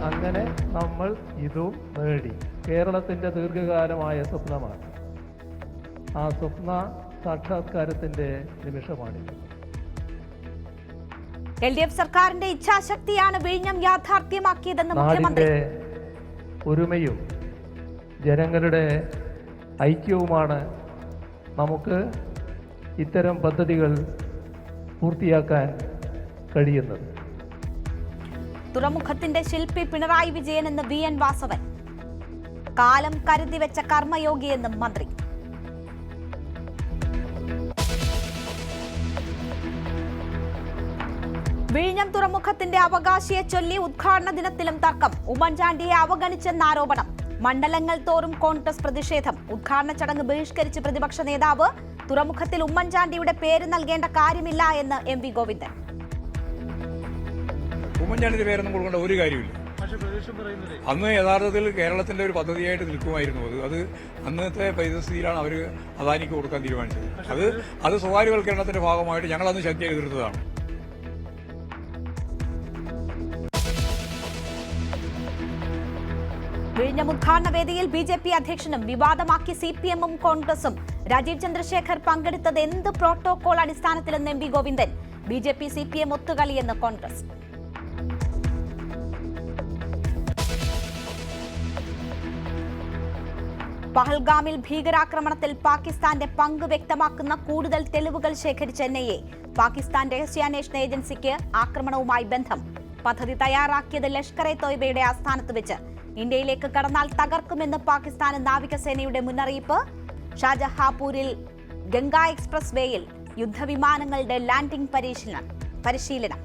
അങ്ങനെ നമ്മൾ ഇതും നേടി. കേരളത്തിൻ്റെ ദീർഘകാലമായ സ്വപ്നമാണ്. ആ സ്വപ്ന സാക്ഷാത്കാരത്തിൻ്റെ നിമിഷമാണിത്. LDF സർക്കാരിന്റെ ഇച്ഛാശക്തിയാണ് വിഴിഞ്ഞം യാഥാർത്ഥ്യമാക്കിയതെന്ന് മുഖ്യമന്ത്രി. നാടിന്റെ ഒരുമയും ജനങ്ങളുടെ ഐക്യവുമാണ് നമുക്ക് ഇത്തരം പദ്ധതികൾ പൂർത്തിയാക്കാൻ കഴിയുന്നത്. തുറമുഖത്തിന്റെ ശില്പി പിണറായി വിജയൻ എന്ന് VN വാസവൻ. കാലം കരുതി വെച്ച കർമ്മയോഗിയെന്നും മന്ത്രി. വിഴിഞ്ഞം തുറമുഖത്തിന്റെ അവകാശിയെ ചൊല്ലി ഉദ്ഘാടന ദിനത്തിലും തർക്കം. ഉമ്മൻചാണ്ടിയെ അവഗണിച്ചെന്ന ആരോപണം. മണ്ഡലങ്ങൾ തോറും കോൺഗ്രസ് പ്രതിഷേധം. ഉദ്ഘാടന ചടങ്ങ് ബഹിഷ്കരിച്ച് പ്രതിപക്ഷ നേതാവ്. തുറമുഖത്തിൽ ഉമ്മൻചാണ്ടിയുടെ പേര് നൽകേണ്ട കാര്യമില്ല എന്ന് MV ഗോവിന്ദൻ. ഉമ്മൻചാണ്ടിയുടെ പേരൊന്നും കൊടുക്കേണ്ട ഒരു കാര്യമില്ല. അന്ന് യഥാർത്ഥത്തിൽ കേരളത്തിന്റെ ഒരു പദ്ധതിയായിട്ട് നിൽക്കുമായിരുന്നു. അത് അന്നത്തെ പരിസ്ഥിതിയിലാണ് അവർ അദാനിക്ക് കൊടുക്കാൻ തീരുമാനിച്ചത്. അത് സ്വകാര്യവൽക്കരണത്തിന്റെ ഭാഗമായിട്ട് ഞങ്ങൾ അന്ന് ശക്തിയായി എതിർത്തതാണ്. വിഴിഞ്ഞം ഉദ്ഘാടന വേദിയിൽ BJP അധ്യക്ഷനും വിവാദമാക്കി CPM-ഉം കോൺഗ്രസും. രാജീവ് ചന്ദ്രശേഖർ പങ്കെടുത്തത് എന്ത് പ്രോട്ടോകോൾ അടിസ്ഥാനത്തിലെന്ന് MV ഗോവിന്ദൻ. BJP CPM ഒത്തുകളിയെന്ന് കോൺഗ്രസ്. പഹൽഗാമിൽ ഭീകരാക്രമണത്തിൽ പാകിസ്ഥാന്റെ പങ്ക് വ്യക്തമാക്കുന്ന കൂടുതൽ തെളിവുകൾ ശേഖരിച്ച NIA. പാകിസ്ഥാൻ രഹസ്യാന്വേഷണ ഏജൻസിക്ക് ആക്രമണവുമായി ബന്ധം. പദ്ധതി തയ്യാറാക്കിയത് ലഷ്കർ-e തോയ്ബയുടെ ആസ്ഥാനത്ത് വെച്ച്. ഇന്ത്യയിലേക്ക് കടന്നാൽ തകർക്കുമെന്ന് പാകിസ്ഥാൻ നാവികസേനയുടെ മുന്നറിയിപ്പ്. ഷാജഹാപൂരിൽ ഗംഗ എക്സ്പ്രസ് വേയിൽ യുദ്ധവിമാനങ്ങളുടെ ലാൻഡിംഗ് പരിശീലനം.